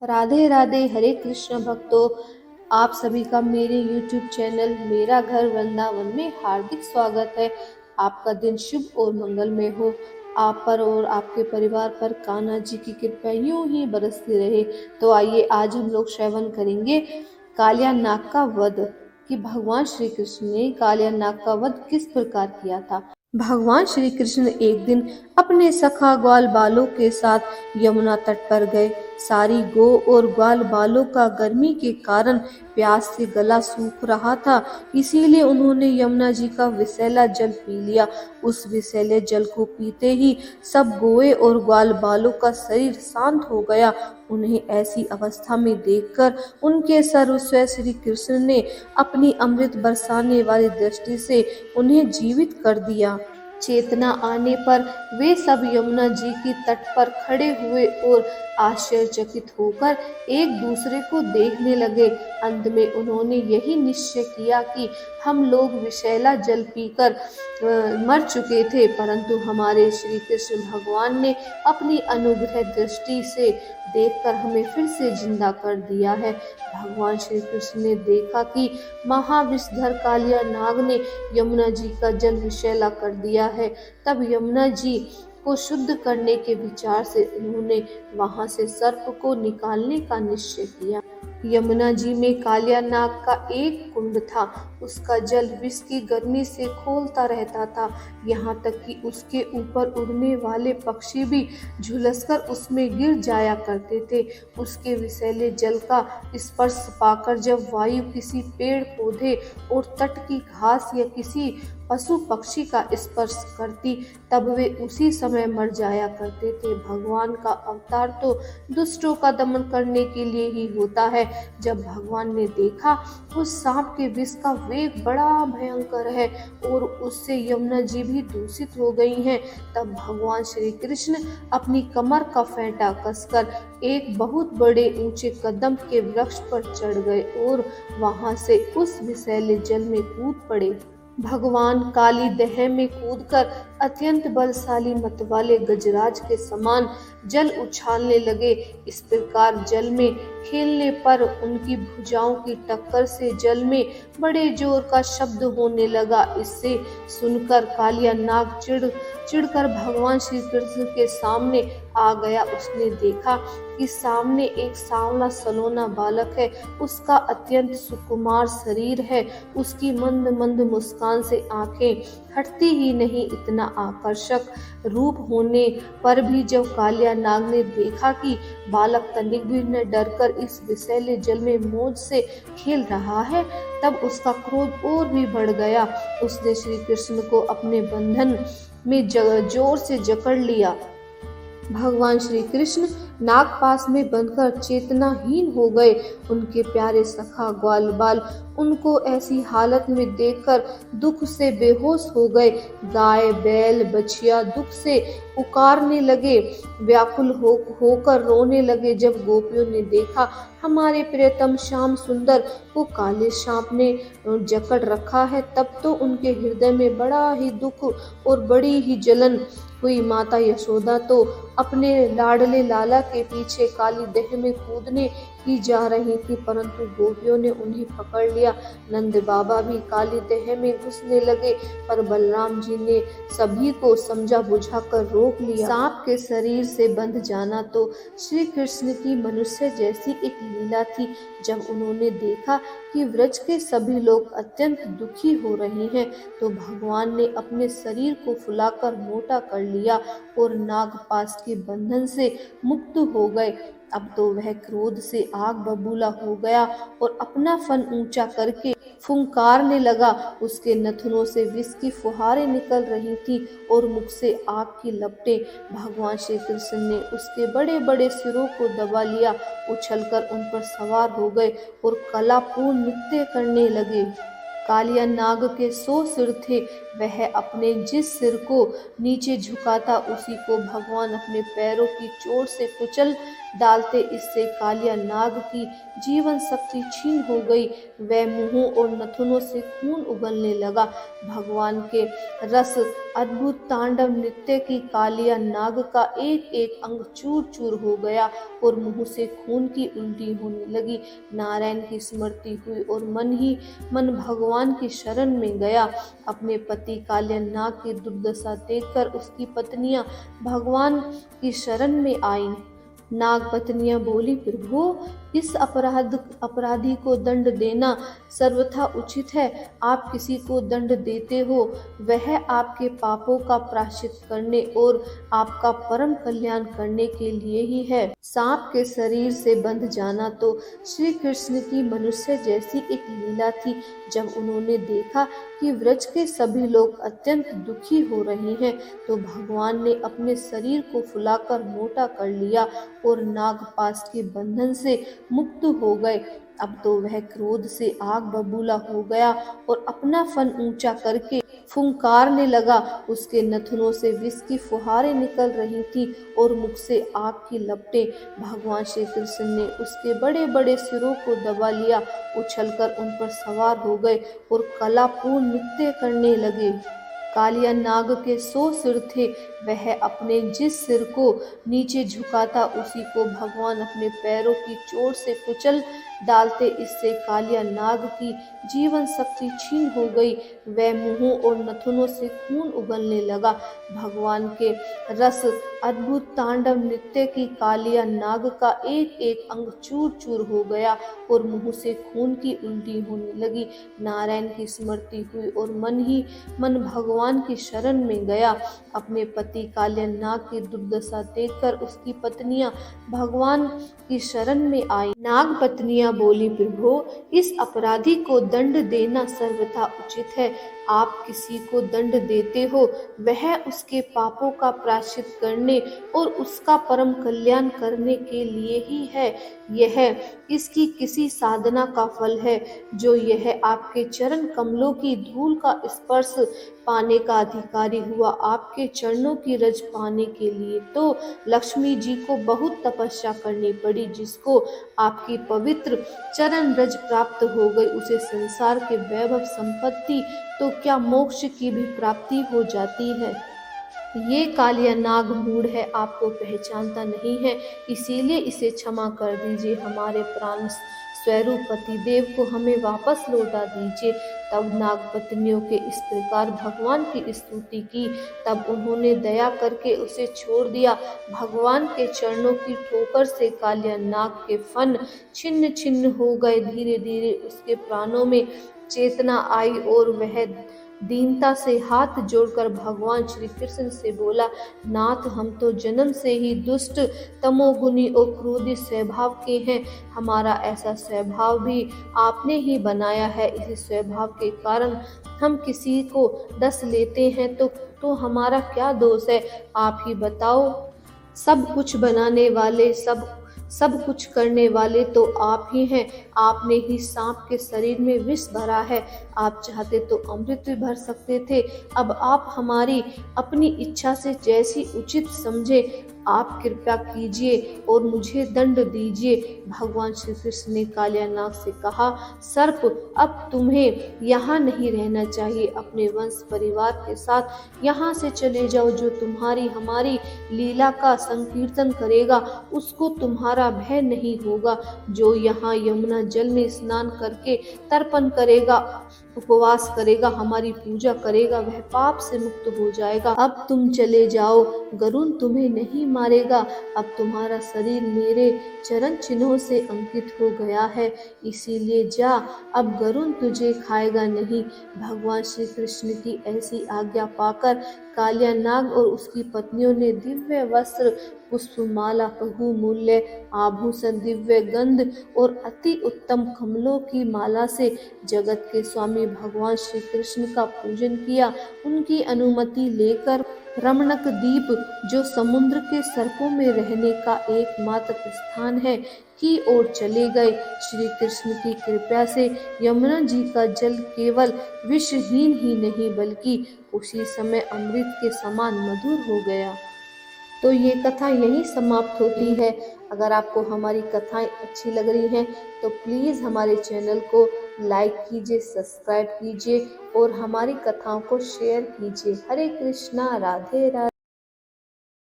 राधे राधे। हरे कृष्ण भक्तों, आप सभी का मेरे YouTube चैनल मेरा घर वृंदावन में हार्दिक स्वागत है। आपका दिन शुभ और मंगलमय हो। आप पर और आपके परिवार पर कान्हा जी की कृपा यूं ही बरसती रहे। तो आइए आज हम लोग श्रवण करेंगे कालिया नाग का वध, कि भगवान श्री कृष्ण ने कालिया नाग का वध किस प्रकार किया था। भगवान श्री कृष्ण एक दिन अपने सखा ग्वाल बालों के साथ यमुना तट पर गए। सारी गो और ग्वाल बालों का गर्मी के कारण प्यास से गला सूख रहा था, इसीलिए उन्होंने यमुना जी का विषैला जल पी लिया। उस विषैले जल को पीते ही सब गोए और ग्वाल बालों का शरीर शांत हो गया। उन्हें ऐसी अवस्था में देखकर उनके सर्वस्व श्री कृष्ण ने अपनी अमृत बरसाने वाली दृष्टि से उन्हें जीवित कर दिया। चेतना आने पर वे सब यमुना जी की तट पर खड़े हुए और आश्चर्यचकित होकर एक दूसरे को देखने लगे। अंत में उन्होंने यही निश्चय किया कि हम लोग विषैला जल पीकर मर चुके थे, परंतु हमारे श्री कृष्ण भगवान ने अपनी अनुग्रह दृष्टि से देखकर हमें फिर से जिंदा कर दिया है। भगवान श्री कृष्ण ने देखा कि महाविषधर कालिया नाग ने यमुना जी का जल विषैला कर दिया है। तब यमुना जी को शुद्ध करने के विचार से उन्होंने वहां से सर्प को निकालने का निश्चय किया। यमुना जी में कालिया नाग का एक कुंड था। उसका जल विष की गर्मी से खौलता रहता था, यहाँ तक कि उसके ऊपर उड़ने वाले पक्षी भी झुलसकर उसमें गिर जाया करते थे। उसके विषैले जल का स्पर्श पाकर जब वायु किसी पेड़ पौधे और तट की घास या किसी पशु पक्षी का स्पर्श करती, तब वे उसी समय मर जाया करते थे। भगवान का अवतार तो दुष्टों का दमन करने के लिए ही होता है। जब भगवान ने देखा उस सांप के विष का वेग बड़ा भयंकर है और उससे यमुना जी भी दूषित हो गई हैं, तब भगवान श्री कृष्ण अपनी कमर का फेंटा कसकर एक बहुत बड़े ऊंचे कदम के वृक्ष पर चढ़ गए और वहां से उस विषैले जल में कूद पड़े। भगवान काली दह में कूदकर अत्यंत बलशाली मतवाले गजराज के समान जल उछालने लगे। इस प्रकार जल में खेलने पर उनकी भुजाओं की टक्कर से जल में बड़े जोर का शब्द होने लगा। इससे सुनकर कालिया नाग चिढ़कर भगवान श्री कृष्ण के सामने आ गया। उसने देखा कि सामने एक सांवला सलोना बालक है। उसका अत्यंत सुकुमार शरीर है। उसकी मंद मंद मुस्कान से आंखें हटती ही नहीं। इतना आकर्षक रूप होने पर भी जब कालिया नाग ने देखा कि बालक तनिक भी न डरकर इस विषैले जल में मौज से खेल रहा है, तब उसका क्रोध और भी बढ़ गया। उसने श्री कृष्ण को अपने बंधन में जोर से जकड़ लिया। भगवान श्री कृष्ण नागपाश में बंधकर चेतनाहीन हो गए। उनके प्यारे सखा ग्वाल बाल उनको ऐसी हालत में देखकर दुख से बेहोश हो गए। गाय बैल बछिया दुख से पुकारने लगे, व्याकुल होकर रोने लगे। जब गोपियों ने देखा हमारे प्रियतम श्याम सुंदर को काले सांप ने जकड़ रखा है, तब तो उनके हृदय में बड़ा ही दुख और बड़ी ही जलन हुई। माता यशोदा तो अपने लाडले लाला के पीछे काली दह में कूदने की जा रही थी, परंतु गोपियों ने उन्हें पकड़ लिया। नंद बाबा भी काली दह में घुसने लगे, पर बलराम जी ने सभी को समझा बुझाकर रोक लिया। सांप के शरीर से बंध जाना तो श्री कृष्ण की मनुष्य जैसी एक लीला थी। जब उन्होंने देखा कि व्रज के सभी लोग अत्यंत दुखी हो रहे हैं, तो भगवान ने अपने शरीर को फुलाकर मोटा कर लिया और नागपाश के बंधन से मुक्त हो गए। अब तो वह क्रोध से आग बबूला हो गया और अपना फन ऊंचा करके फुंकारने लगा। उसके नथुनों से विष की फुहारें निकल रही थी और मुख से आग की लपटें। भगवान श्री कृष्ण ने उसके बड़े बड़े सिरों को दबा लिया, उछलकर उन पर सवार हो गए और कलापूर्ण नृत्य करने लगे। कालिया नाग के 100 सिर थे। वह अपने जिस सिर को नीचे झुकाता उसी को भगवान अपने पैरों की चोट से कुचल डालते इससे कालिया नाग की जीवन शक्ति छीन हो गई। वह मुंहों और नथुनों से खून उगलने लगा। भगवान के रस अद्भुत तांडव नृत्य की कालिया नाग का एक एक अंग चूर चूर हो गया और मुंह से खून की उल्टी होने लगी। नारायण की स्मृति हुई और मन ही मन भगवान की शरण में गया। अपने पति कालिया नाग की दुर्दशा देखकर उसकी पत्नियां भगवान की शरण में आईं। नाग पत्नियां बोली, प्रभु इस अपराधी को दंड देना सर्वथा उचित है। आप किसी को दंड देते हो वह आपके पापों का प्रायश्चित करने और आपका परम कल्याण करने के लिए ही है। सांप के शरीर से बंध जाना तो श्री कृष्ण की मनुष्य जैसी एक लीला थी। जब उन्होंने देखा कि व्रज के सभी लोग अत्यंत दुखी हो रहे हैं तो भगवान ने अपने शरीर को फुलाकर मोटा कर लिया और नागपाश के बंधन से मुक्त हो गए। अब तो वह क्रोध से आग बबूला हो गया और अपना फन ऊंचा करके फुंकारने लगा। उसके नथुनों से विष की फुहारें निकल रही थी और मुख से आग की लपटें। भगवान श्री कृष्ण ने उसके बड़े बड़े सिरों को दबा लिया, उछलकर उन पर सवार हो गए और कलापूर्ण नृत्य करने लगे। कालिया नाग के 100 सिर थे। वह अपने जिस सिर को नीचे झुकाता उसी को भगवान अपने पैरों की चोट से कुचल डालते इससे कालिया नाग की जीवन शक्ति छीन हो गई। वह मुंहों और नथुनों से खून उगलने लगा। भगवान के रस अद्भुत तांडव नृत्य की कालिया नाग का एक एक अंग चूर चूर हो गया और मुंह से खून की उल्टी होने लगी। नारायण की स्मृति हुई और मन ही मन भगवान की शरण में गया। अपने पति कालिया नाग की दुर्दशा देखकर उसकी पत्नियां भगवान की शरण में आई। नाग पत्नियां बोली, प्रभु इस अपराधी को दंड देना सर्वथा उचित है। आप किसी को दंड देते हो वह उसके पापों का प्रायश्चित करने और उसका परम कल्याण करने के लिए ही है। यह इसकी किसी साधना का फल है जो यह आपके चरण कमलों की धूल का स्पर्श पाने का अधिकारी हुआ। आपके चरणों की रज पाने के लिए तो लक्ष्मी जी को बहुत तपस्या करनी पड़ी। जिसको आपकी पवित्र चरण रज प्राप्त हो गई उसे संसार के वैभव संपत्ति तो क्या मोक्ष की भी प्राप्ति हो जाती है। ये कालिया नाग मूढ़ है, आपको पहचानता नहीं है, इसीलिए इसे क्षमा कर दीजिए। हमारे प्राण स्वरूप पति देव को हमें वापस लौटा दीजिए। तब नाग पत्नियों के इस प्रकार भगवान की स्तुति की। तब उन्होंने दया करके उसे छोड़ दिया। भगवान के चरणों की ठोकर से कालिया नाग के फन छिन्न छिन्न हो गए। धीरे धीरे उसके प्राणों में चेतना आई और वह दीनता से हाथ जोड़कर भगवान श्री कृष्ण से बोला, नाथ हम तो जन्म से ही दुष्ट, तमोगुनी और क्रोधी स्वभाव के हैं। हमारा ऐसा स्वभाव भी आपने ही बनाया है। इस स्वभाव के कारण हम किसी को डस लेते हैं तो हमारा क्या दोष है, आप ही बताओ। सब कुछ बनाने वाले, सब कुछ करने वाले तो आप ही हैं। आपने ही सांप के शरीर में विष भरा है। आप चाहते तो अमृत भी भर सकते थे। अब आप हमारी अपनी इच्छा से जैसी उचित समझे आप कृपा कीजिए और मुझे दंड दीजिए। भगवान श्री कृष्ण ने कालिया नाग से कहा, सर्प अब तुम्हें यहाँ नहीं रहना चाहिए। अपने वंश परिवार के साथ यहाँ से चले जाओ। जो तुम्हारी हमारी लीला का संकीर्तन करेगा उसको तुम्हारा भय नहीं होगा। जो यहाँ यमुना जल में स्नान करके तर्पण करेगा, उपवास करेगा, हमारी पूजा करेगा, वह पाप से मुक्त हो जाएगा। अब तुम चले जाओ, गरुण तुम्हें नहीं मारेगा। अब तुम्हारा शरीर मेरे चरण चिन्हों से अंकित हो गया है, इसीलिए जा, अब गरुण तुझे खाएगा नहीं। भगवान श्री कृष्ण की ऐसी आज्ञा पाकर कालिया नाग और उसकी पत्नियों ने दिव्य वस्त्र, पुष्पमाला, बहुमूल्य आभूषण, दिव्य गंध और अति उत्तम कमलों की माला से जगत के स्वामी भगवान श्री कृष्ण का पूजन किया। उनकी अनुमति लेकर रमणक द्वीप, जो समुद्र के सर्पों में रहने का एकमात्र स्थान है, की ओर चले गए। श्री कृष्ण की कृपा से यमुना जी का जल केवल विषहीन ही नहीं बल्कि उसी समय अमृत के समान मधुर हो गया। तो ये कथा यहीं समाप्त होती है। अगर आपको हमारी कथाएं अच्छी लग रही हैं तो प्लीज़ हमारे चैनल को लाइक कीजिए, सब्सक्राइब कीजिए और हमारी कथाओं को शेयर कीजिए। हरे कृष्णा, राधे राधे।